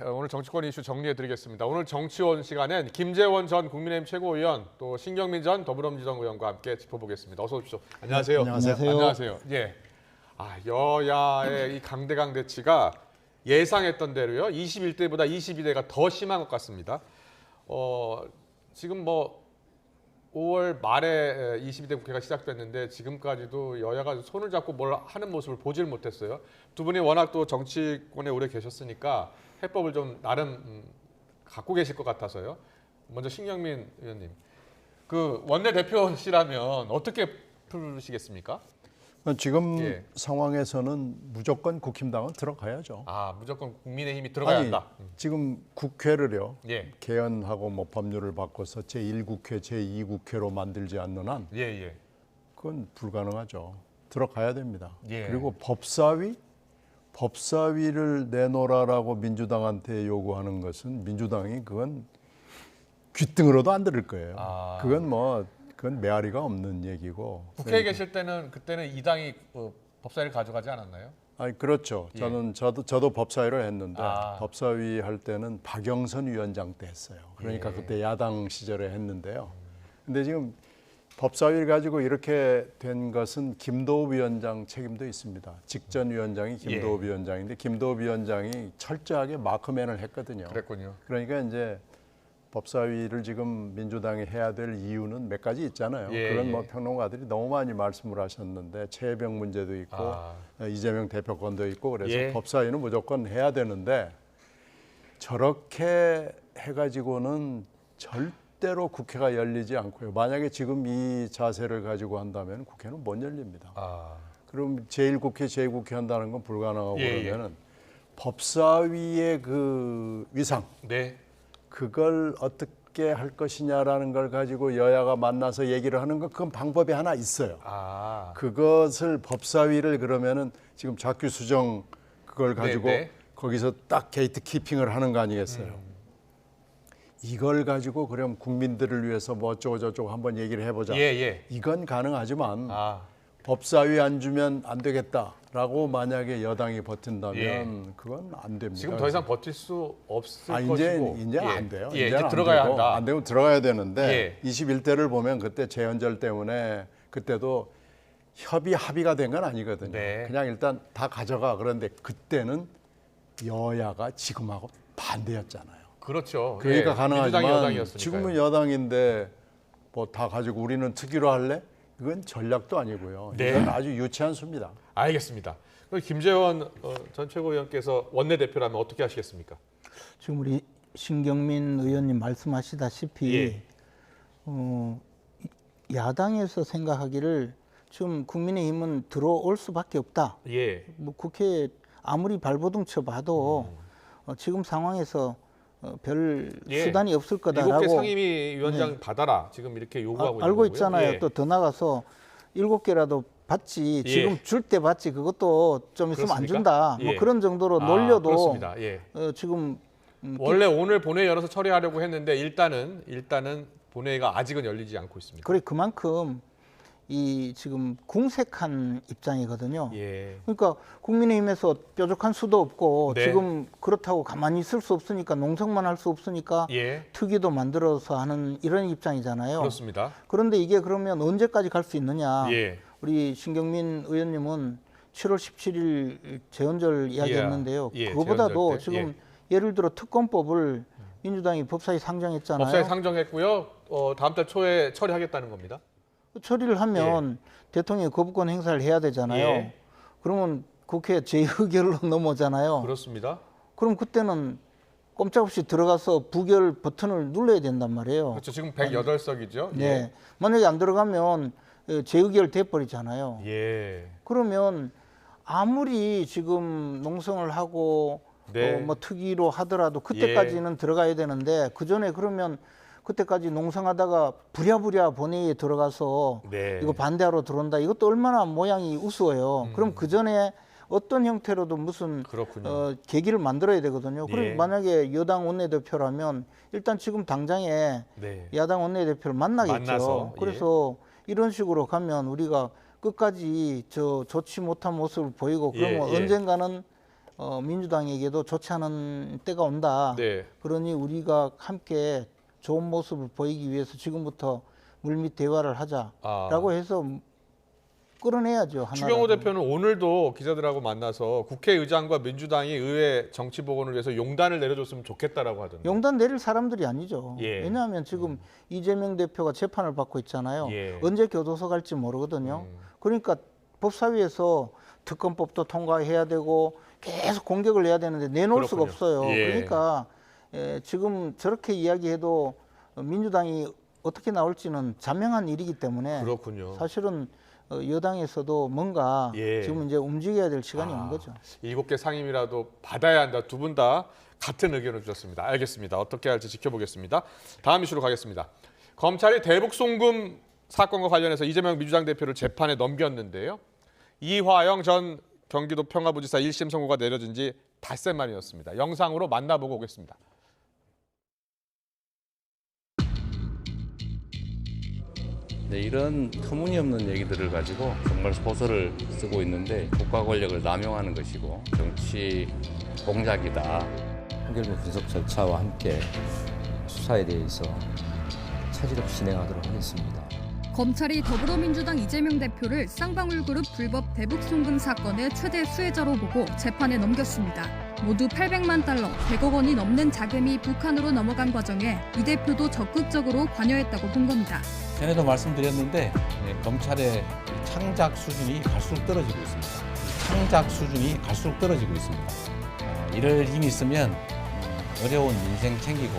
오늘 정치권 이슈 정리해드리겠습니다. 오늘 정치원 시간엔 김재원 전 국민의힘 최고위원 또 신경민 전 더불어민주당 의원과 함께 짚어보겠습니다. 어서 오십시오. 안녕하세요. 안녕하세요. 안녕하세요. 예. 여야의 이 강대강 대치가 예상했던 대로요. 21대보다 22대가 더 심한 것 같습니다. 지금 5월 말에 22대 국회가 시작됐는데 지금까지도 여야가 손을 잡고 뭘 하는 모습을 보질 못했어요. 두 분이 워낙 또 정치권에 오래 계셨으니까 해법을 좀 나름 갖고 계실 것 같아서요. 먼저 신경민 의원님, 그 원내대표시라면 어떻게 풀으시겠습니까? 지금 상황에서는 무조건 국힘당은 들어가야죠. 무조건 국민의힘이 들어가야 한다. 지금 국회를요. 예. 개헌하고 법률을 바꿔서 제1국회, 제2국회로 만들지 않는 한 그건 불가능하죠. 들어가야 됩니다. 그리고 법사위를 내놓으라고 민주당한테 요구하는 것은 민주당이 그건 귓등으로도 안 들을 거예요. 그건 메아리가 없는 얘기고. 국회에 계실 때는 그때는 이 당이 법사위를 가져가지 않았나요? 그렇죠. 저도 법사위를 했는데 법사위 할 때는 박영선 위원장 때 했어요. 그러니까 그때 야당 시절에 했는데요. 근데 지금 법사위를 가지고 이렇게 된 것은 김도우 위원장 책임도 있습니다. 직전 위원장이 김도우 위원장인데 김도우 위원장이 철저하게 마크맨을 했거든요. 그랬군요. 그러니까 이제 법사위를 지금 민주당이 해야 될 이유는 몇 가지 있잖아요. 그건 평론가들이 너무 많이 말씀을 하셨는데 최혜병 문제도 있고 이재명 대표권도 있고 그래서 법사위는 무조건 해야 되는데 저렇게 해가지고는 절대로 국회가 열리지 않고요. 만약에 지금 이 자세를 가지고 한다면 국회는 못 열립니다. 그럼 제1국회, 제2국회 한다는 건 불가능하고 그러면은 법사위의 그 위상 그걸 어떻게 할 것이냐라는 걸 가지고 여야가 만나서 얘기를 하는 건 그건 방법이 하나 있어요. 그것을 법사위를 그러면은 지금 자규수정 그걸 가지고 거기서 딱 게이트 키핑을 하는 거 아니겠어요. 이걸 가지고 그럼 국민들을 위해서 뭐 어쩌고 저쩌고 한번 얘기를 해보자. 이건 가능하지만 법사위 안 주면 안 되겠다라고 만약에 여당이 버틴다면 그건 안 됩니다. 지금 더 이상 버틸 수 없을 것이고 이제 안 돼요. 이제 들어가야 한다. 안 되고 들어가야 되는데 21대를 보면 그때 재헌절 때문에 그때도 합의가 된 건 아니거든요. 그냥 일단 다 가져가. 그런데 그때는 여야가 지금하고 반대였잖아요. 그렇죠. 그러니까 가능하지만 여당이었으니까요. 지금은 여당인데 뭐 다 가지고 우리는 특위로 할래? 이건 전략도 아니고요. 이건 아주 유치한 수입니다. 알겠습니다. 그럼 김재원 전 최고위원께서 원내대표라면 어떻게 하시겠습니까? 지금 우리 신경민 의원님 말씀하시다시피 야당에서 생각하기를 지금 국민의힘은 들어올 수밖에 없다. 뭐 국회에 아무리 발버둥 쳐봐도 지금 상황에서 별 수단이 없을 거다라고. 7개 상임위원장 받아라. 지금 이렇게 요구하고 있는 알고 거고요. 있잖아요. 또 더 나가서 7개라도 받지. 지금 줄 때 받지. 그것도 좀 있으면 안 준다. 뭐 그런 정도로 놀려도 그렇습니다. 지금 원래 오늘 본회의 열어서 처리하려고 했는데 일단은 본회의가 아직은 열리지 않고 있습니다. 그래 그만큼 이 지금 궁색한 입장이거든요. 그러니까 국민의힘에서 뾰족한 수도 없고 지금 그렇다고 가만히 있을 수 없으니까 농성만 할 수 없으니까 특위도 만들어서 하는 이런 입장이잖아요. 그렇습니다. 그런데 이게 그러면 언제까지 갈 수 있느냐? 우리 신경민 의원님은 7월 17일 재헌절 이야기했는데요. 그거보다도 지금 예를 들어 특검법을 민주당이 법사위 상정했잖아요. 법사위 상정했고요. 다음 달 초에 처리하겠다는 겁니다. 처리를 하면 대통령이 거부권 행사를 해야 되잖아요. 그러면 국회 제2의결로 넘어오잖아요. 그렇습니다. 그럼 그때는 꼼짝없이 들어가서 부결 버튼을 눌러야 된단 말이에요. 그렇죠. 지금 108석이죠. 만약에 안 들어가면 제2의결 돼버리잖아요. 그러면 아무리 지금 농성을 하고 뭐 특위로 하더라도 그때까지는 들어가야 되는데 그 전에 그러면 그때까지 농성하다가 부랴부랴 본회의에 들어가서 이거 반대하러 들어온다. 이것도 얼마나 모양이 우스워요. 그럼 그 전에 어떤 형태로도 무슨 계기를 만들어야 되거든요. 그리고 만약에 여당 원내대표라면 일단 지금 당장에 야당 원내대표를 만나겠죠. 그래서 이런 식으로 가면 우리가 끝까지 좋지 못한 모습을 보이고 그러면 언젠가는 민주당에게도 좋지 않은 때가 온다. 네. 그러니 우리가 함께 좋은 모습을 보이기 위해서 지금부터 물밑 대화를 하자라고 해서 끌어내야죠. 추경호 하나라도. 대표는 오늘도 기자들하고 만나서 국회의장과 민주당이 의회 정치 복원을 위해서 용단을 내려줬으면 좋겠다라고 하던데. 용단 내릴 사람들이 아니죠. 예. 왜냐하면 지금 이재명 대표가 재판을 받고 있잖아요. 예. 언제 교도소 갈지 모르거든요. 그러니까 법사위에서 특검법도 통과해야 되고 계속 공격을 해야 되는데 내놓을 수가 그렇군요. 없어요. 예. 그러니까 지금 저렇게 이야기해도 민주당이 어떻게 나올지는 자명한 일이기 때문에 그렇군요. 사실은 여당에서도 뭔가 예. 지금 이제 움직여야 될 시간이 온 거죠. 7개 상임이라도 받아야 한다. 두 분 다 같은 의견을 주셨습니다. 알겠습니다. 어떻게 할지 지켜보겠습니다. 다음 이슈로 가겠습니다. 검찰이 대북 송금 사건과 관련해서 이재명 민주당 대표를 재판에 넘겼는데요. 이화영 전 경기도 평화부지사 1심 선고가 내려진 지 닷새 만이었습니다. 영상으로 만나보고 오겠습니다. 네, 이런 터무니없는 얘기들을 가지고 정말 소설을 쓰고 있는데 국가 권력을 남용하는 것이고 정치 공작이다. 판결문 분석 절차와 함께 수사에 대해서 차질 없이 진행하도록 하겠습니다. 검찰이 더불어민주당 이재명 대표를 쌍방울그룹 불법 대북 송금 사건의 최대 수혜자로 보고 재판에 넘겼습니다. 모두 800만 달러, 100억 원이 넘는 자금이 북한으로 넘어간 과정에 이 대표도 적극적으로 관여했다고 본 겁니다. 전에도 말씀드렸는데 검찰의 창작 수준이 갈수록 떨어지고 있습니다. 창작 수준이 갈수록 떨어지고 있습니다. 이럴 힘이 있으면 어려운 민생 챙기고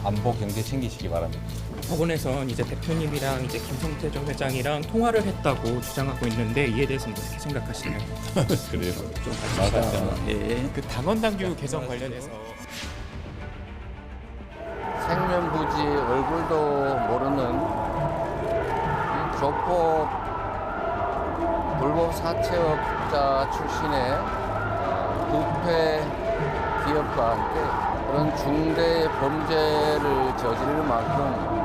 안보 경제 챙기시기 바랍니다. 법원에선 이제 대표님이랑 이제 김성태 전 회장이랑 통화를 했다고 주장하고 있는데 이에 대해서는 어떻게 생각하시나요? 그래요. 좀 봐주시면. 네. 그 당원 당규 개정 관련해서 생년부지 얼굴도 모르는 이 조폭 불법 사채업자 출신의 부패 기업과 함께 그런 중대 범죄를 저지를 만큼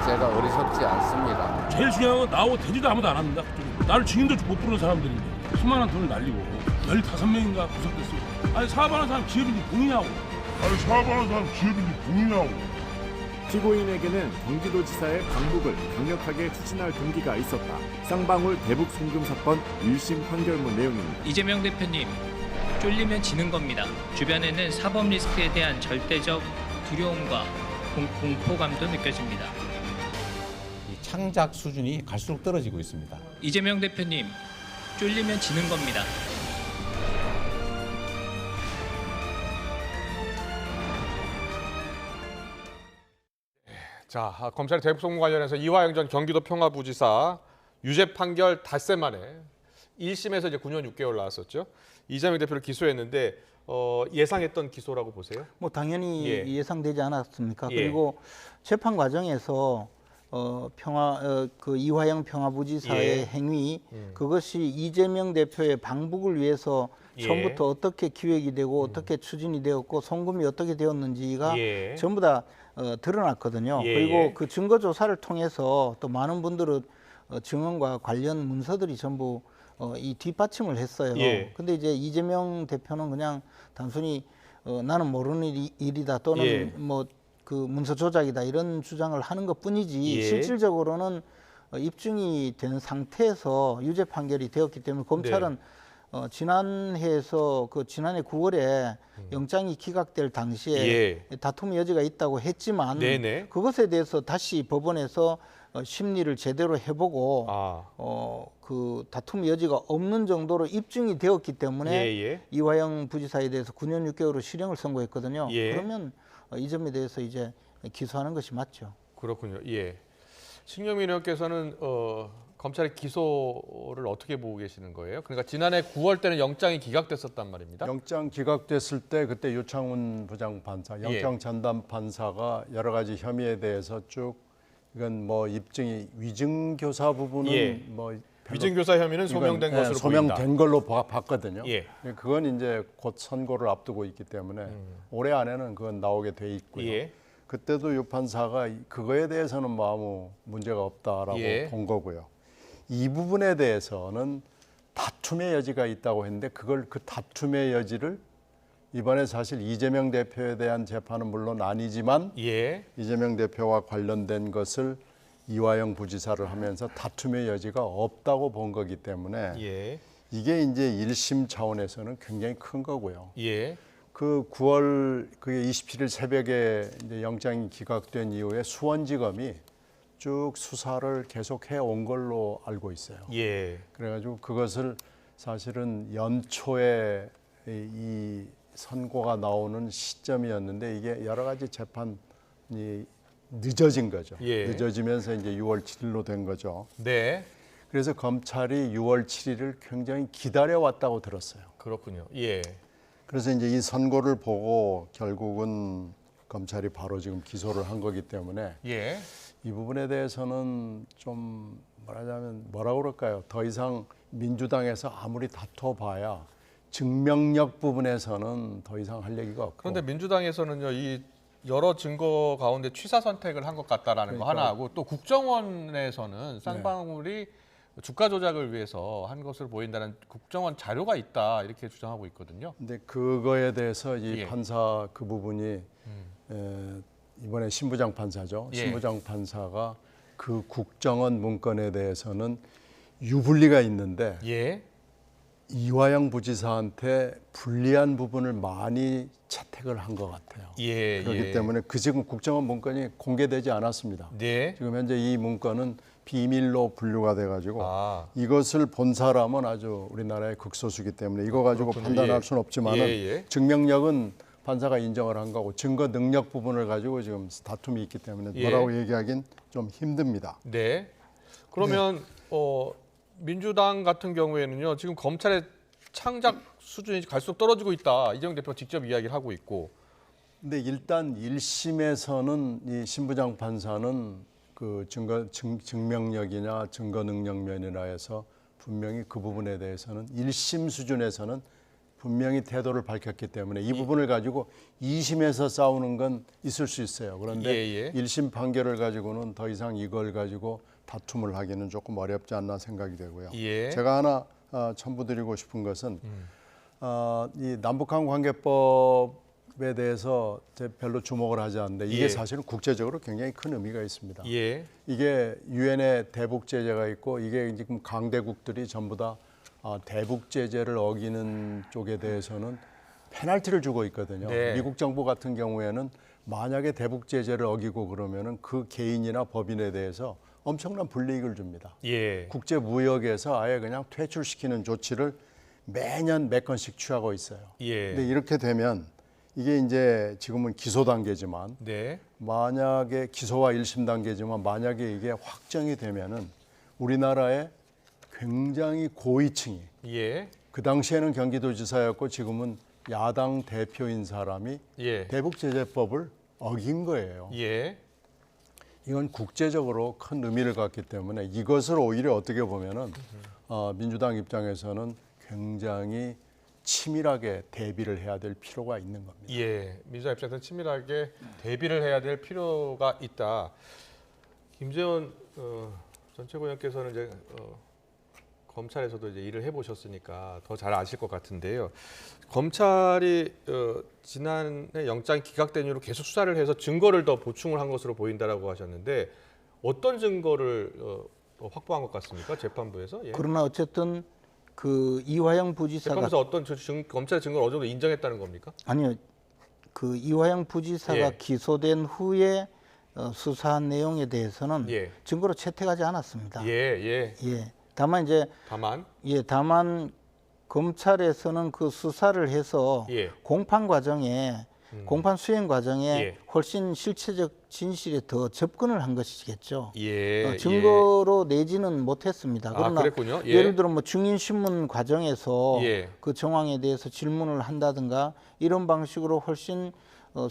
제가 어리석지 않습니다. 제일 중요한 건 나하고 대지도 아무도 안 합니다. 나를 증인도 못 부르는 사람들인데 수많은 돈을 날리고 15명인가 구속됐어요. 아니 사업하는 사람 기업인지 본이냐고. 피고인에게는 경기도지사의 방북을 강력하게 추진할 동기가 있었다. 쌍방울 대북 송금 사건 1심 판결문 내용입니다. 이재명 대표님, 쫄리면 지는 겁니다. 주변에는 사법 리스크에 대한 절대적 두려움과 공포감도 느껴집니다. 이 창작 수준이 갈수록 떨어지고 있습니다. 이재명 대표님, 쫄리면 지는 겁니다. 자, 검찰의 대북 송금 관련해서 이화영 전 경기도 평화부지사 유죄 판결 닷새 만에 1심에서 이제 9년 6개월 나왔었죠. 이재명 대표를 기소했는데 예상했던 기소라고 보세요? 뭐 당연히 예. 예상되지 않았습니까? 예. 그리고 재판 과정에서 그 이화영 평화부지사의 예. 행위 그것이 이재명 대표의 방북을 위해서 예. 처음부터 어떻게 기획이 되고 어떻게 추진이 되었고 송금이 어떻게 되었는지가 예. 전부 다 드러났거든요. 예. 그리고 그 증거 조사를 통해서 또 많은 분들은 증언과 관련 문서들이 전부 이 뒷받침을 했어요. 예. 근데 이제 이재명 대표는 그냥 단순히 나는 모르는 일이다 또는 예. 뭐 그 문서 조작이다 이런 주장을 하는 것뿐이지 예. 실질적으로는 입증이 된 상태에서 유죄 판결이 되었기 때문에 검찰은 지난해에서 지난해 9월에 영장이 기각될 당시에 다툼의 여지가 있다고 했지만 네네. 그것에 대해서 다시 법원에서 심리를 제대로 해보고 그 다툼의 여지가 없는 정도로 입증이 되었기 때문에 이화영 부지사에 대해서 9년 6개월을 실형을 선고했거든요. 그러면 이 점에 대해서 이제 기소하는 것이 맞죠. 그렇군요. 예. 신경민 의원께서는 검찰의 기소를 어떻게 보고 계시는 거예요? 그러니까 지난해 9월 때는 영장이 기각됐었단 말입니다. 영장 기각됐을 때 그때 유창훈 부장판사, 영장 전담 판사가 여러 가지 혐의에 대해서 쭉 이건 뭐 입증이 위증교사 부분은 뭐 위증교사 혐의는 소명된 것으로 소명된 보인다. 걸로 봤거든요. 예. 그건 이제 곧 선고를 앞두고 있기 때문에 올해 안에는 그건 나오게 돼 있고요. 예. 그때도 유 판사가 그거에 대해서는 뭐 아무 문제가 없다라고 본 거고요. 이 부분에 대해서는 다툼의 여지가 있다고 했는데 그 다툼의 여지를 이번에 사실 이재명 대표에 대한 재판은 물론 아니지만 예. 이재명 대표와 관련된 것을 이화영 부지사를 하면서 다툼의 여지가 없다고 본 거기 때문에 예. 이게 이제 1심 차원에서는 굉장히 큰 거고요. 예. 그 9월 그게 27일 새벽에 이제 영장이 기각된 이후에 수원지검이 쭉 수사를 계속 해온 걸로 알고 있어요. 예. 그래가지고 그것을 사실은 연초에 이 선고가 나오는 시점이었는데 이게 여러 가지 재판이 늦어진 거죠. 예. 늦어지면서 이제 6월 7일로 된 거죠. 네. 그래서 검찰이 6월 7일을 굉장히 기다려왔다고 들었어요. 그렇군요. 예. 그래서 이제 이 선고를 보고 결국은 검찰이 바로 지금 기소를 한 거기 때문에 예. 이 부분에 대해서는 좀 뭐라고 그럴까요? 더 이상 민주당에서 아무리 다퉈봐야 증명력 부분에서는 더 이상 할 얘기가 없고. 그런데 민주당에서는요, 이 여러 증거 가운데 취사 선택을 한 것 같다라는 거 하나 하고 또 국정원에서는 쌍방울이 주가 조작을 위해서 한 것으로 보인다는 국정원 자료가 있다 이렇게 주장하고 있거든요. 근데 그거에 대해서 이 예. 판사 그 부분이 이번에 신부장 판사죠. 예. 신부장 판사가 그 국정원 문건에 대해서는 유불리가 있는데 예. 이화영 부지사한테 불리한 부분을 많이 채택을 한 것 같아요. 예. 그렇기 예. 때문에 그 지금 국정원 문건이 공개되지 않았습니다. 네. 지금 현재 이 문건은 비밀로 분류가 돼가지고 아. 이것을 본 사람은 아주 우리나라의 극소수기 때문에 이거 가지고 그렇군요. 판단할 예. 수는 없지만은 예. 증명력은 판사가 인정을 한 거고 증거 능력 부분을 가지고 지금 다툼이 있기 때문에 예. 뭐라고 얘기하긴 좀 힘듭니다. 네. 그러면 민주당 같은 경우에는요, 지금 검찰의 창작 수준이 갈수록 떨어지고 있다. 이재명 대표가 직접 이야기를 하고 있고. 근데 일단 1심에서는 이 신부장 판사는 그 증명력이나 증거 능력 면이나 해서 분명히 그 부분에 대해서는 1심 수준에서는 분명히 태도를 밝혔기 때문에 이 부분을 가지고 2심에서 싸우는 건 있을 수 있어요. 그런데 예. 1심 판결을 가지고는 더 이상 이걸 가지고 다툼을 하기는 조금 어렵지 않나 생각이 되고요. 예. 제가 하나 첨부드리고 싶은 것은 이 남북한 관계법에 대해서 별로 주목을 하지 않는데 이게 예. 사실은 국제적으로 굉장히 큰 의미가 있습니다. 예. 이게 유엔의 대북 제재가 있고 이게 지금 강대국들이 전부 다 대북 제재를 어기는 쪽에 대해서는 페널티를 주고 있거든요. 네. 미국 정부 같은 경우에는 만약에 대북 제재를 어기고 그러면은 그 개인이나 법인에 대해서 엄청난 불이익을 줍니다. 예. 국제 무역에서 아예 그냥 퇴출시키는 조치를 매년 몇 건씩 취하고 있어요. 예. 근데 이렇게 되면 이게 이제 지금은 기소 단계지만 네. 만약에 기소와 1심 단계지만 만약에 이게 확정이 되면은 우리나라의 굉장히 고위층이 예. 그 당시에는 경기도지사였고 지금은 야당 대표인 사람이 예. 대북제재법을 어긴 거예요. 예. 이건 국제적으로 큰 의미를 갖기 때문에 이것을 오히려 어떻게 보면은 민주당 입장에서는 굉장히 치밀하게 대비를 해야 될 필요가 있는 겁니다. 예. 민주당 입장에서는 치밀하게 대비를 해야 될 필요가 있다. 김재원 전 최고위원께서는 이제 검찰에서도 이제 일을 해보셨으니까 더 잘 아실 것 같은데요. 검찰이 지난해 영장 기각된 이후로 계속 수사를 해서 증거를 더 보충을 한 것으로 보인다라고 하셨는데 어떤 증거를 확보한 것 같습니까? 재판부에서? 예. 그러나 어쨌든 그 이화영 부지사가 재판부에서 어떤 검찰의 증거를 어느 정도 인정했다는 겁니까? 아니요. 그 이화영 부지사가 예. 기소된 후에 수사한 내용에 대해서는 예. 증거로 채택하지 않았습니다. 예. 다만 이제 다만 검찰에서는 그 수사를 해서 예. 공판 수행 과정에 예. 훨씬 실체적 진실에 더 접근을 한 것이겠죠. 예. 증거로 내지는 못했습니다. 그러나 그랬군요. 예. 예를 들어 뭐 증인신문 과정에서 예. 그 정황에 대해서 질문을 한다든가 이런 방식으로 훨씬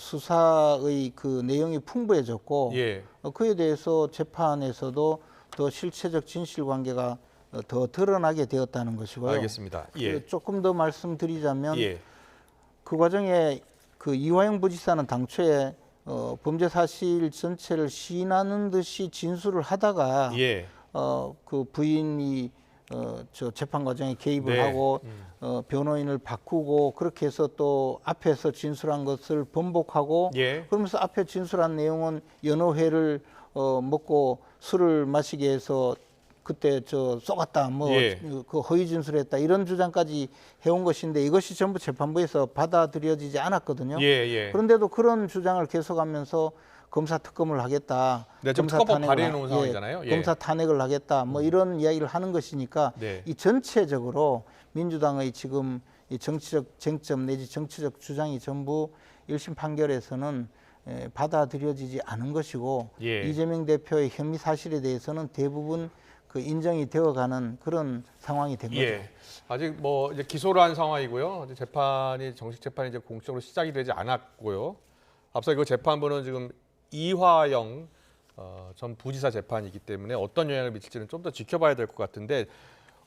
수사의 그 내용이 풍부해졌고 예. 그에 대해서 재판에서도 더 실체적 진실관계가 더 드러나게 되었다는 것이고요. 알겠습니다. 예. 조금 더 말씀드리자면 예. 그 과정에 그 이화영 부지사는 당초에 범죄 사실 전체를 시인하는 듯이 진술을 하다가 예. 그 부인이 저 재판 과정에 개입을 네. 하고 변호인을 바꾸고 그렇게 해서 또 앞에서 진술한 것을 번복하고 예. 그러면서 앞에 진술한 내용은 여러 회를 먹고 술을 마시게 해서 그때 저 쏘갔다 뭐 예. 그 허위 진술했다 이런 주장까지 해온 것인데 이것이 전부 재판부에서 받아들여지지 않았거든요. 예. 그런데도 그런 주장을 계속하면서 검사 특검을 하겠다. 네, 지금 특검법 발의해 놓은 상황이잖아요. 예. 검사 탄핵을 하겠다. 뭐 이런 이야기를 하는 것이니까 네. 이 전체적으로 민주당의 지금 이 정치적 쟁점 내지 정치적 주장이 전부 1심 판결에서는 받아들여지지 않은 것이고 예. 이재명 대표의 혐의 사실에 대해서는 대부분 그 인정이 되어가는 그런 상황이 된 거죠. 예. 아직 뭐 이제 기소를 한 상황이고요. 정식 재판이 이제 공식적으로 시작이 되지 않았고요. 앞서 그 재판부는 지금 이화영 전 부지사 재판이기 때문에 어떤 영향을 미칠지는 좀 더 지켜봐야 될 것 같은데,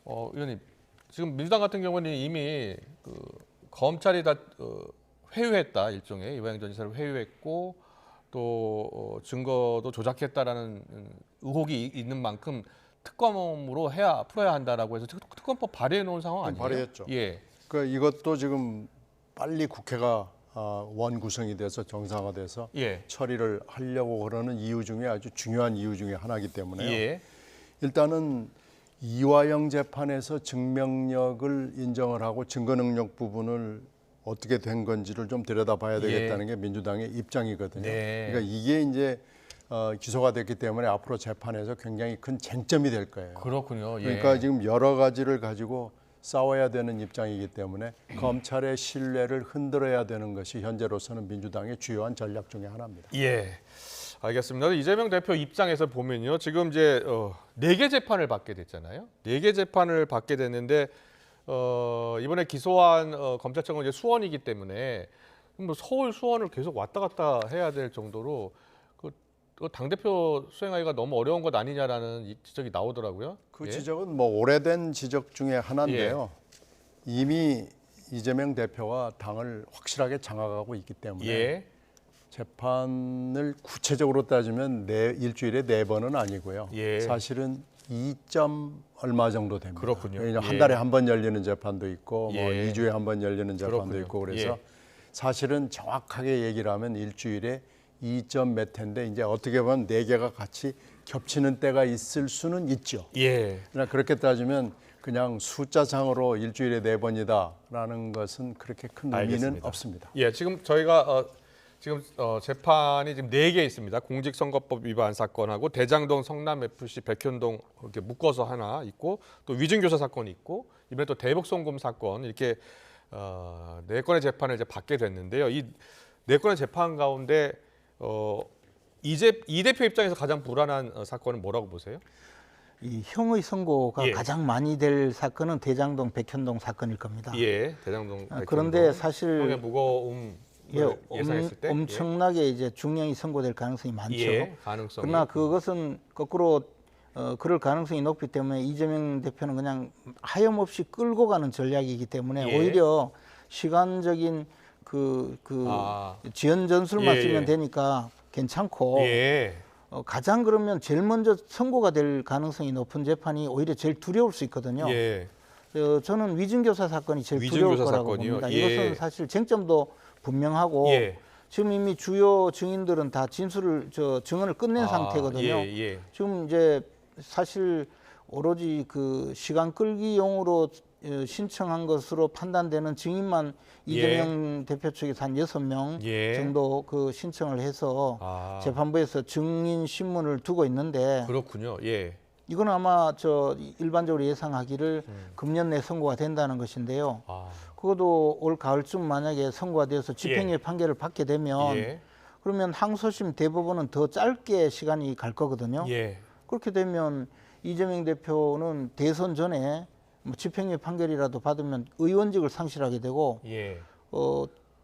의원님 지금 민주당 같은 경우는 이미 그 검찰이 다 회유했다, 일종의 이화영 전 지사를 회유했고 또 증거도 조작했다라는 의혹이 있는 만큼 특검으로 풀어야 한다라고 해서 특검법 발의해 놓은 상황 아니에요? 발의했죠. 예. 그러니까 이것도 지금 빨리 국회가 원구성이 돼서 정상화돼서 예. 처리를 하려고 그러는 이유 중에 아주 중요한 이유 중에 하나이기 때문에요. 예. 일단은 이화영 재판에서 증명력을 인정을 하고 증거 능력 부분을 어떻게 된 건지를 좀 들여다봐야 되겠다는 게 민주당의 입장이거든요. 네. 그러니까 이게 이제 기소가 됐기 때문에 앞으로 재판에서 굉장히 큰 쟁점이 될 거예요. 그렇군요. 예. 그러니까 지금 여러 가지를 가지고 싸워야 되는 입장이기 때문에 검찰의 신뢰를 흔들어야 되는 것이 현재로서는 민주당의 주요한 전략 중에 하나입니다. 예, 알겠습니다. 이재명 대표 입장에서 보면요, 지금 이제 4개 재판을 받게 됐잖아요. 4개 재판을 받게 됐는데 이번에 기소한 검찰청은 이제 수원이기 때문에 뭐 서울 수원을 계속 왔다 갔다 해야 될 정도로 당 대표 수행하기가 너무 어려운 것 아니냐라는 지적이 나오더라고요. 그 예. 지적은 뭐 오래된 지적 중에 하나인데요. 이미 이재명 대표가 당을 확실하게 장악하고 있기 때문에 예. 재판을 구체적으로 따지면 일주일에 4번은 아니고요. 예. 사실은 2점 얼마 정도 됩니다. 그렇군요. 왜냐하면 한 예. 달에 한 번 열리는 재판도 있고 뭐 예. 2주에 한 번 열리는 재판도 그렇군요. 있고 그래서 예. 사실은 정확하게 얘기를 하면 일주일에 2점 몇 텐데 이제 어떻게 보면 4개가 같이 겹치는 때가 있을 수는 있죠. 예. 그러나 그렇게 따지면 그냥 숫자상으로 일주일에 4번이다라는 것은 그렇게 큰 의미는 알겠습니다. 없습니다. 예, 지금 저희가 지금 재판이 지금 4개 있습니다. 공직선거법 위반 사건하고 대장동 성남 FC 백현동 이렇게 묶어서 하나 있고 또 위증교사 사건이 있고 이번에 또 대북송금 사건 이렇게 4건의 재판을 이제 받게 됐는데요. 이 4건의 재판 가운데 이 대표 입장에서 가장 불안한 사건은 뭐라고 보세요? 이 형의 선고가 예. 가장 많이 될 사건은 대장동 백현동 사건일 겁니다. 예, 대장동. 그런데 사실 형의 무거움 예상했을 때 엄청나게 이제 중형이 선고될 가능성이 많죠. 예, 가능성이. 그러나 그것은 거꾸로 그럴 가능성이 높기 때문에 이재명 대표는 그냥 하염없이 끌고 가는 전략이기 때문에 예. 오히려 시간적인 지연 전술만 예, 쓰면 예. 되니까 괜찮고 예. 가장 그러면 제일 먼저 선고가 될 가능성이 높은 재판이 오히려 제일 두려울 수 있거든요. 예. 저는 위증교사 사건이 제일 두려울 위증교사 거라고 사건이요? 봅니다. 예. 이것은 사실 쟁점도 분명하고 예. 지금 이미 주요 증인들은 다 증언을 끝낸 상태거든요. 예. 지금 이제 사실 오로지 그 시간 끌기용으로 신청한 것으로 판단되는 증인만 이재명 대표 측에서 한 6명 예. 정도 그 신청을 해서 재판부에서 증인 신문을 두고 있는데 그렇군요. 예. 이건 아마 일반적으로 예상하기를 금년 내 선고가 된다는 것인데요. 그것도 올 가을쯤 만약에 선고가 되어서 집행유예 판결을 받게 되면 예. 그러면 항소심 대법원은 더 짧게 시간이 갈 거거든요. 예. 그렇게 되면 이재명 대표는 대선 전에 뭐 집행유예 판결이라도 받으면 의원직을 상실하게 되고 예.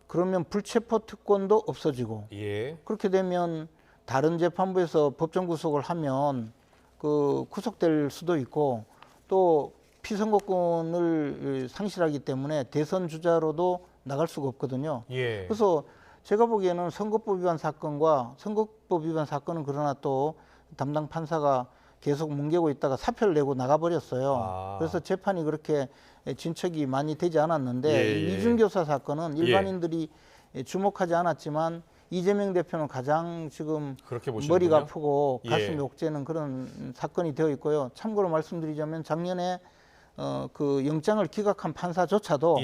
그러면 불체포 특권도 없어지고 예. 그렇게 되면 다른 재판부에서 법정 구속을 하면 구속될 수도 있고 또 피선거권을 상실하기 때문에 대선 주자로도 나갈 수가 없거든요. 예. 그래서 제가 보기에는 선거법 위반 사건은 그러나 또 담당 판사가 계속 뭉개고 있다가 사표를 내고 나가버렸어요. 그래서 재판이 그렇게 진척이 많이 되지 않았는데 이 위중교사 사건은 일반인들이 주목하지 않았지만 이재명 대표는 가장 지금 머리가 아프고 가슴이 옥죄는 그런 사건이 되어 있고요. 참고로 말씀드리자면 작년에 그 영장을 기각한 판사조차도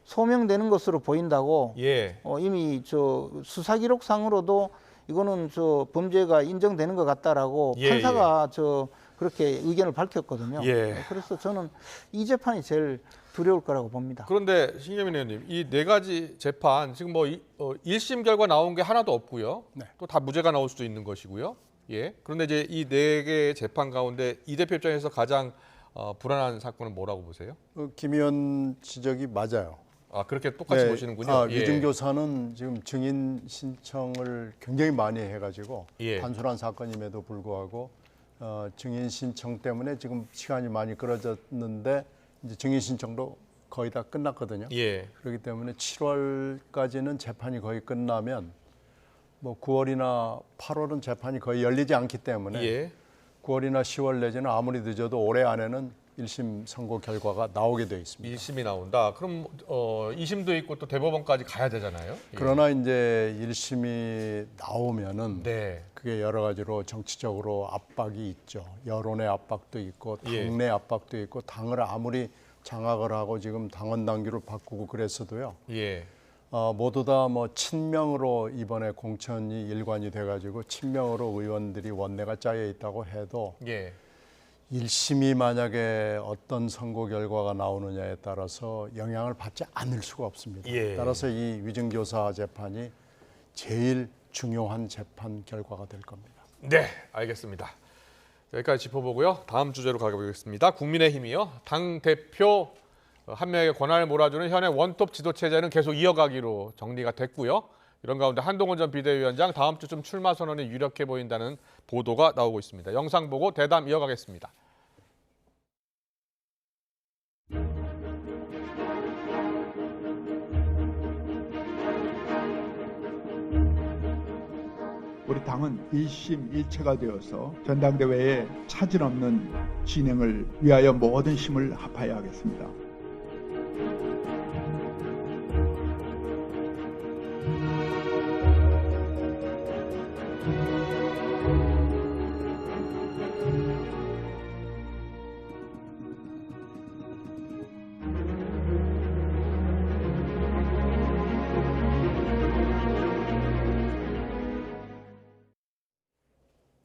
소명되는 것으로 보인다고 이미 저 수사기록상으로도 이거는 저 범죄가 인정되는 것 같다라고 판사가 저 그렇게 의견을 밝혔거든요. 그래서 저는 이 재판이 제일 두려울 거라고 봅니다. 그런데 신경민 의원님, 이 네 가지 재판 지금 뭐 1심 결과 나온 게 하나도 없고요. 또 다 무죄가 나올 수도 있는 것이고요. 그런데 이제 이 네 개의 재판 가운데 이 대표 입장에서 가장 불안한 사건은 뭐라고 보세요? 김 의원 지적이 맞아요. 그렇게 똑같이 보시는군요. 위중교사는 지금 증인 신청을 굉장히 많이 해가지고 단순한 사건임에도 불구하고 증인 신청 때문에 지금 시간이 많이 끌어졌는데 이제 증인 신청도 거의 다 끝났거든요. 그렇기 때문에 7월까지는 재판이 거의 끝나면 뭐 9월이나 8월은 재판이 거의 열리지 않기 때문에 9월이나 10월 내지는 아무리 늦어도 올해 안에는 1심 선고 결과가 나오게 돼 있습니다. 1심이 나온다. 그럼 2심도 있고 또 대법원까지 가야 되잖아요. 그러나 이제 1심이 나오면은 그게 여러 가지로 정치적으로 압박이 있죠. 여론의 압박도 있고 당내 압박도 있고 당을 아무리 장악을 하고 지금 당원 당규를 바꾸고 그랬어도요. 모두 다 뭐 친명으로 이번에 공천이 일관이 돼가지고 친명으로 의원들이 원내가 짜여 있다고 해도 1심이 만약에 어떤 선고 결과가 나오느냐에 따라서 영향을 받지 않을 수가 없습니다. 따라서 이 위중교사 재판이 제일 중요한 재판 결과가 될 겁니다. 네, 알겠습니다. 여기까지 짚어보고요. 다음 주제로 가보겠습니다. 국민의힘이요. 당 대표 한 명에게 권한을 몰아주는 현행 원톱 지도체제는 계속 이어가기로 정리가 됐고요. 이런 가운데 한동훈 전 비대위원장 다음 주쯤 출마 선언이 유력해 보인다는 보도가 나오고 있습니다. 영상 보고 대담 이어가겠습니다. 우리 당은 일심일체가 되어서 전당대회에 차질 없는 진행을 위하여 모든 힘을 합하여야 하겠습니다.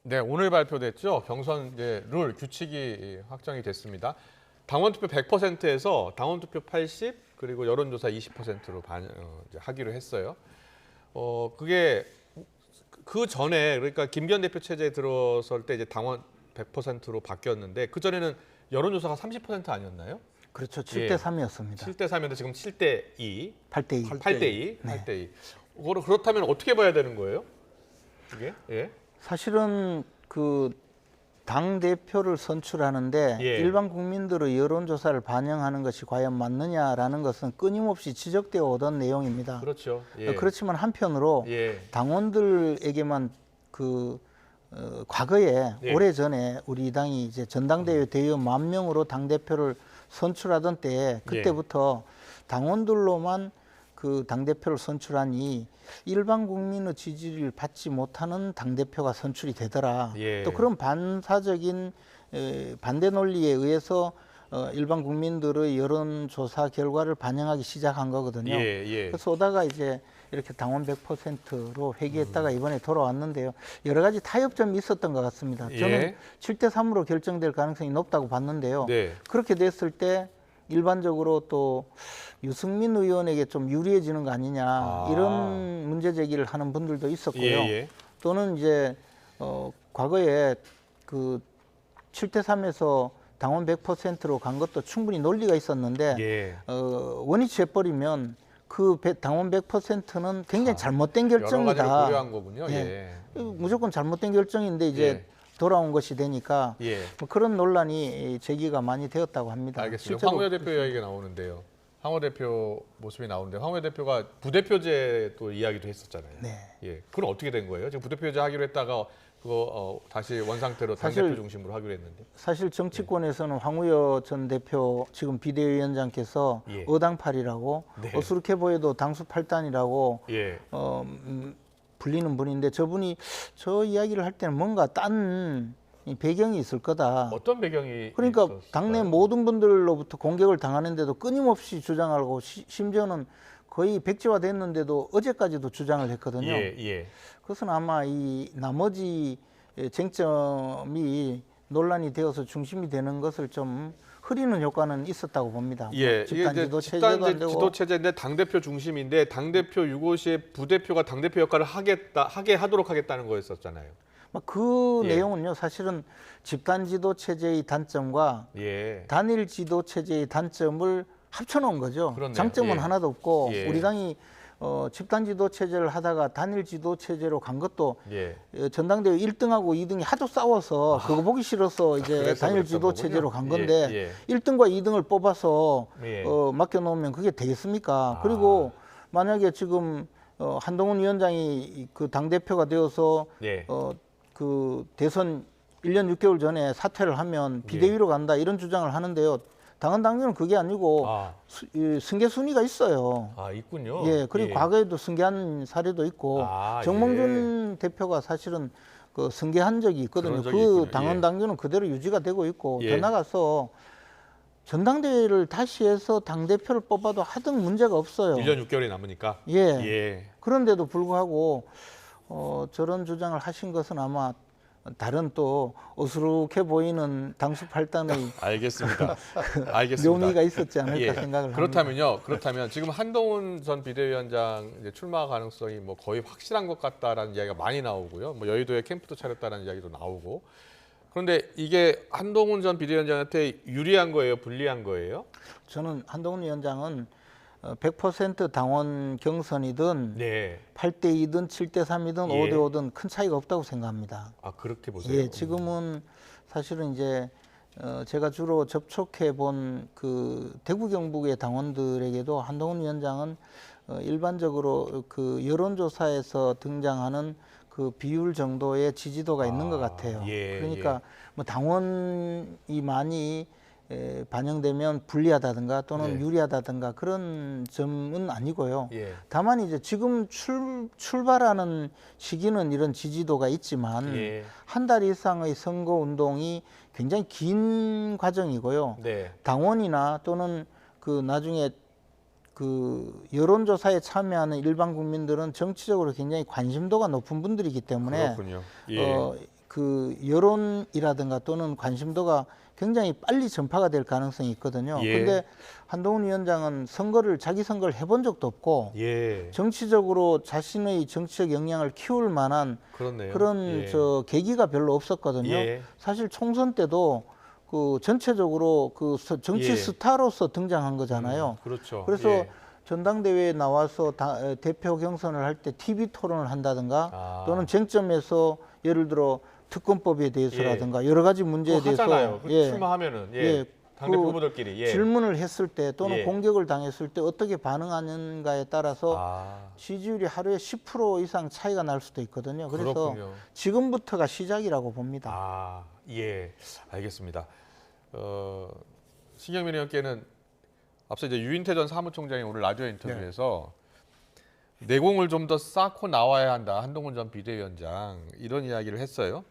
네, 오늘 발표됐죠. 경선 이제 룰 규칙이 확정이 됐습니다. 당원 투표 100%에서 당원 투표 80 그리고 여론조사 20%로 하기로 했어요. 그게 그 전에 그러니까 김기현 대표 체제에 들어설 때 이제 당원 100%로 바뀌었는데 그 전에는 여론조사가 30% 아니었나요? 그렇죠. 7대 3이었습니다. 7대 3이었는데 지금 7대 2. 8대 2. 8대 2. 8대 2. 그렇다면 어떻게 봐야 되는 거예요? 이게? 사실은 그 당 대표를 선출하는데 일반 국민들의 여론조사를 반영하는 것이 과연 맞느냐라는 것은 끊임없이 지적되어 오던 내용입니다. 그렇죠. 그렇지만 한편으로 당원들에게만 그 과거에 오래전에 우리 당이 이제 전당대회 대의원 10,000명으로 당 대표를 선출하던 때에 그때부터 당원들로만 그 당대표를 선출하니 일반 국민의 지지를 받지 못하는 당대표가 선출이 되더라. 또 그런 반사적인 반대 논리에 의해서 일반 국민들의 여론조사 결과를 반영하기 시작한 거거든요. 그래서 오다가 이제 이렇게 당원 100%로 회귀했다가 이번에 돌아왔는데요. 여러 가지 타협점이 있었던 것 같습니다. 저는 7대 3으로 결정될 가능성이 높다고 봤는데요. 그렇게 됐을 때 일반적으로 또 유승민 의원에게 좀 유리해지는 거 아니냐 이런 문제 제기를 하는 분들도 있었고요. 또는 이제 과거에 그 7대 3에서 당원 100%로 간 것도 충분히 논리가 있었는데 원위치 해버리면 그 당원 100%는 굉장히 잘못된 결정이다. 여러 가지를 고려한 거군요. 무조건 잘못된 결정인데 이제 돌아온 것이 되니까 뭐 그런 논란이 제기가 많이 되었다고 합니다. 알겠습니다. 황우여 대표 이야기가 나오는데요. 황호 대표 모습이 나오는데 황호 대표가 부대표제 또 이야기도 했었잖아요. 네. 예, 그건 어떻게 된 거예요? 지금 부대표제 하기로 했다가 그거 다시 원상태로 당대표 중심으로 하기로 했는데. 사실 정치권에서는 황우여 전 대표 지금 비대위원장께서 예. 어당팔이라고 네. 어수룩해 보여도 당수 8단이라고 예. 불리는 분인데 저분이 저 이야기를 할 때는 뭔가 딴 배경이 있을 거다. 어떤 배경이 그러니까 있었을까요? 당내 모든 분들로부터 공격을 당하는데도 끊임없이 주장하고 심지어는 거의 백지화됐는데도 어제까지도 주장을 했거든요. 예, 예. 그것은 아마 이 나머지 쟁점이 논란이 되어서 중심이 되는 것을 좀 흐리는 효과는 있었다고 봅니다. 예, 집단 이게 지도 집단 체제도 안 되고. 지도 체제인데 당 대표 중심인데 당 대표 유고시에 부대표가 당 대표 역할을 하게 하도록 하겠다는 거였었잖아요. 그 예. 내용은요, 사실은 집단 지도 체제의 단점과 예. 단일 지도 체제의 단점을 합쳐놓은 거죠. 그렇네요. 장점은 예. 하나도 없고 예. 우리 당이 집단 지도 체제를 하다가 단일 지도 체제로 간 것도 예. 전당대회 1등하고 2등이 하도 싸워서 그거 보기 싫어서 이제 그래서 단일 그랬던 지도 거군요. 체제로 간 예, 건데 예. 1등과 2등을 뽑아서 예. 맡겨놓으면 그게 되겠습니까? 그리고 만약에 지금 한동훈 위원장이 그 당대표가 되어서 예. 그 대선 1년 6개월 전에 사퇴를 하면 비대위로 간다 이런 주장을 하는데요. 당헌 당규는 그게 아니고 승계 순위가 있어요. 아, 있군요. 예, 그리고 예. 과거에도 승계한 사례도 있고 정몽준 대표가 사실은 그 승계한 적이 있거든요. 그런 적이 그 있군요. 당헌 예. 당규는 그대로 유지가 되고 있고 예. 더 나가서 전당대회를 다시 해서 당대표를 뽑아도 하등 문제가 없어요. 1년 6개월이 남으니까. 예. 예. 그런데도 불구하고 저런 주장을 하신 것은 아마 다른 또 어수룩해 보이는 당수 8단의 알겠습니다. 알겠습니다. 묘미가 있었지 않을까 예. 생각을 그렇다면요. 합니다. 그렇다면 지금 한동훈 전 비대위원장 이제 출마 가능성이 뭐 거의 확실한 것 같다라는 이야기가 많이 나오고요. 뭐 여의도에 캠프도 차렸다는 이야기도 나오고. 그런데 이게 한동훈 전 비대위원장한테 유리한 거예요, 불리한 거예요? 저는 한동훈 위원장은 100% 당원 경선이든 네. 8대2든 7대3이든 예. 5대5든 큰 차이가 없다고 생각합니다. 아, 그렇게 보세요? 예, 지금은 사실은 이제 제가 주로 접촉해 본 그 대구 경북의 당원들에게도 한동훈 위원장은 일반적으로 그 여론조사에서 등장하는 그 비율 정도의 지지도가 있는 것 같아요. 예, 그러니까 뭐 당원이 많이 반영되면 불리하다든가 또는 네. 유리하다든가 그런 점은 아니고요. 예. 다만 이제 지금 출발하는 시기는 이런 지지도가 있지만 예. 한 달 이상의 선거 운동이 굉장히 긴 과정이고요. 네. 당원이나 또는 그 나중에 그 여론조사에 참여하는 일반 국민들은 정치적으로 굉장히 관심도가 높은 분들이기 때문에 그렇군요. 예. 그 여론이라든가 또는 관심도가 굉장히 빨리 전파가 될 가능성이 있거든요. 예. 그런데 한동훈 위원장은 자기 선거를 해본 적도 없고 예. 정치적으로 자신의 정치적 역량을 키울 만한 그렇네요. 그런 예. 계기가 별로 없었거든요. 예. 사실 총선 때도 그 전체적으로 그 정치 예. 스타로서 등장한 거잖아요. 그렇죠. 그래서 예. 전당대회에 나와서 대표 경선을 할 때 TV 토론을 한다든가 또는 아. 쟁점에서 예를 들어 특검법에 대해서라든가 여러 가지 문제에 그거 하잖아요. 대해서 출마하면은 예, 당대표 그 후보들끼리 예. 질문을 했을 때 또는 예. 공격을 당했을 때 어떻게 반응하는가에 따라서 지지율이 하루에 10% 이상 차이가 날 수도 있거든요. 그래서 그렇군요. 지금부터가 시작이라고 봅니다. 아, 예, 알겠습니다. 신경민 의원께는 앞서 이제 유인태 전 사무총장이 오늘 라디오 인터뷰에서 내공을 좀 더 쌓고 나와야 한다. 한동훈 전 비대위원장 이런 이야기를 했어요.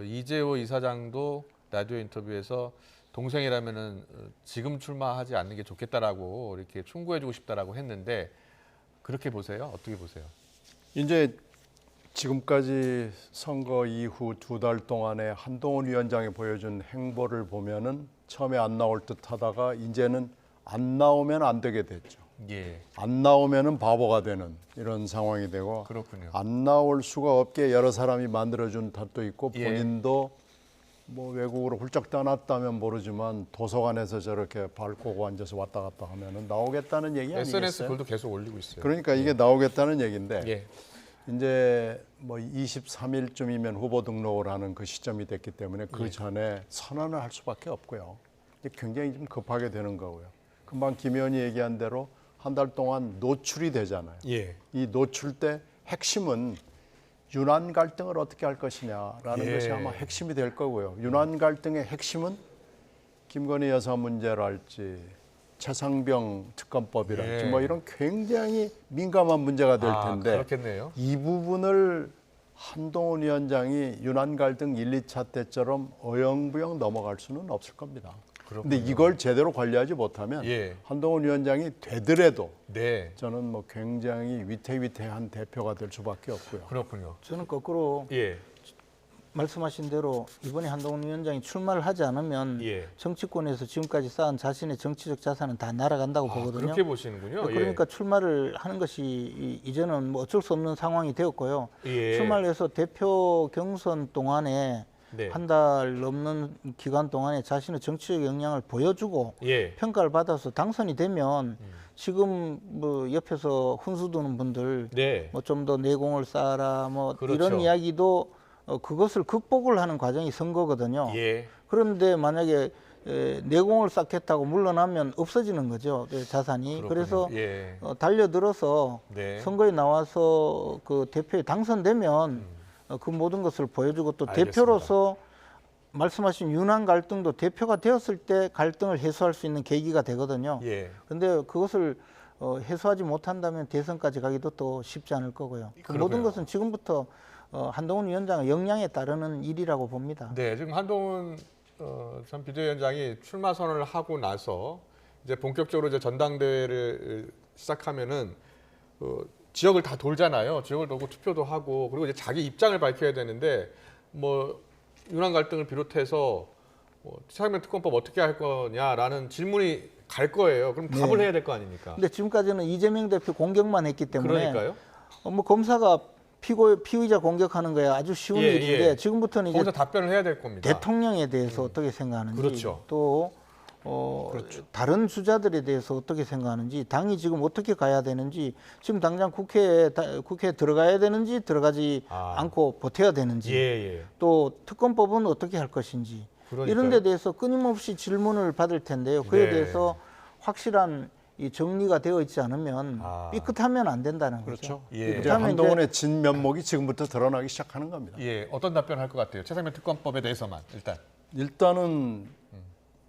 이재호 이사장도 라디오 인터뷰에서 동생이라면은 지금 출마하지 않는 게 좋겠다라고 이렇게 충고해주고 싶다라고 했는데 그렇게 보세요? 어떻게 보세요? 이제 지금까지 선거 이후 2달 동안에 한동훈 위원장이 보여준 행보를 보면은 처음에 안 나올 듯하다가 이제는 안 나오면 안 되게 됐죠. 예. 안 나오면은 바보가 되는 이런 상황이 되고 그렇군요. 안 나올 수가 없게 여러 사람이 만들어준 탓도 있고 예. 본인도 뭐 외국으로 훌쩍 떠났다면 모르지만 도서관에서 저렇게 발 꼬고 앉아서 왔다 갔다 하면은 나오겠다는 얘기 아니겠어요? SNS 글도 계속 올리고 있어요. 그러니까 이게 나오겠다는 얘기인데 예. 이제 뭐 23일쯤이면 후보 등록을 하는 그 시점이 됐기 때문에 그 전에 선언을 할 수밖에 없고요. 굉장히 좀 급하게 되는 거고요. 금방 김 의원이 얘기한 대로 한 달 동안 노출이 되잖아요. 예. 이 노출 때 핵심은 윤한 갈등을 어떻게 할 것이냐라는 예. 것이 아마 핵심이 될 거고요. 윤한 갈등의 핵심은 김건희 여사 문제랄지 최상병 특검법이랄지 예. 뭐 이런 굉장히 민감한 문제가 될 텐데 그렇겠네요. 이 부분을 한동훈 위원장이 윤한 갈등 1, 2차 때처럼 어영부영 넘어갈 수는 없을 겁니다. 그런데 이걸 제대로 관리하지 못하면 예. 한동훈 위원장이 되더라도 네. 저는 뭐 굉장히 위태위태한 대표가 될 수밖에 없고요. 그렇군요. 저는 거꾸로 예. 말씀하신 대로 이번에 한동훈 위원장이 출마를 하지 않으면 예. 정치권에서 지금까지 쌓은 자신의 정치적 자산은 다 날아간다고 보거든요. 그렇게 보시는군요. 그러니까 출마를 하는 것이 이제는 뭐 어쩔 수 없는 상황이 되었고요. 예. 출마를 해서 대표 경선 동안에 네. 한 달 넘는 기간 동안에 자신의 정치적 역량을 보여주고 예. 평가를 받아서 당선이 되면 지금 뭐 옆에서 훈수 두는 분들 네. 뭐 좀 더 내공을 쌓아라 뭐 그렇죠. 이런 이야기도 그것을 극복을 하는 과정이 선거거든요. 예. 그런데 만약에 내공을 쌓겠다고 물러나면 없어지는 거죠, 자산이. 그렇군요. 그래서 예. 달려들어서 네. 선거에 나와서 그 대표에 당선되면 그 모든 것을 보여주고 또 알겠습니다. 대표로서 말씀하신 윤한 갈등도 대표가 되었을 때 갈등을 해소할 수 있는 계기가 되거든요. 예. 그런데 그것을 해소하지 못한다면 대선까지 가기도 또 쉽지 않을 거고요. 그 모든 그러게요. 것은 지금부터 한동훈 위원장의 역량에 따르는 일이라고 봅니다. 네, 지금 한동훈 전 비대위원장이 출마 선언을 하고 나서 이제 본격적으로 이제 전당대회를 시작하면은 지역을 다 돌잖아요. 지역을 돌고 투표도 하고 그리고 이제 자기 입장을 밝혀야 되는데 뭐 윤한 갈등을 비롯해서 최상병 특검법 어떻게 할 거냐라는 질문이 갈 거예요. 그럼 답을 네. 해야 될 거 아닙니까? 근데 지금까지는 이재명 대표 공격만 했기 때문에 그러니까요. 뭐 검사가 피의자 공격하는 거야 아주 쉬운 예, 일인데 예. 지금부터는 이제 거기서 답변을 해야 될 겁니다. 대통령에 대해서 어떻게 생각하는지 그렇죠. 또 다른 주자들에 대해서 어떻게 생각하는지 당이 지금 어떻게 가야 되는지 지금 당장 국회에 들어가야 되는지 들어가지 않고 버텨야 되는지 예. 또 특검법은 어떻게 할 것인지 그러니까요. 이런 데 대해서 끊임없이 질문을 받을 텐데요. 그에 네. 대해서 확실한 이 정리가 되어 있지 않으면 삐끗하면 안 된다는 거죠. 그렇죠. 예. 이제 삐끗하면 한동훈의 진면목이 지금부터 드러나기 시작하는 겁니다. 예, 어떤 답변 할 것 같아요? 최상병 특검법에 대해서만 일단. 일단은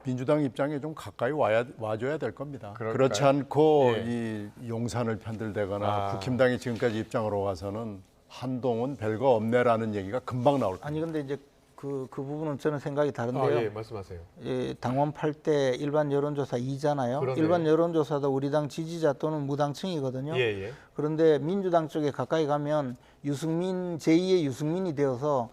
민주당 입장에 좀 가까이 와줘야 될 겁니다. 그럴까요? 그렇지 않고 예. 이 용산을 편들대거나 국힘당이 지금까지 입장으로 와서는 한동훈 별거 없네라는 얘기가 금방 나올 겁니다. 아니 근데 이제 그 부분은 저는 생각이 다른데요. 예, 말씀하세요. 예, 당원팔 때 일반 여론조사 2잖아요. 그러네요. 일반 여론조사도 우리 당 지지자 또는 무당층이거든요. 예. 그런데 민주당 쪽에 가까이 가면 유승민 제2의 유승민이 되어서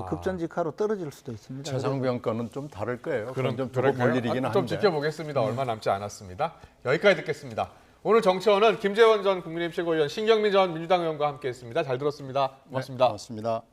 급전직하로 떨어질 수도 있습니다. 최상병 건은 좀 다를 거예요. 그럼 좀 두고 그럴까요? 볼 일이긴 한데. 좀 지켜보겠습니다. 얼마 남지 않았습니다. 여기까지 듣겠습니다. 오늘 정치원은 김재원 전 국민의힘 최고위원, 신경민 전 민주당 의원과 함께했습니다. 잘 들었습니다. 고맙습니다. 고맙습니다.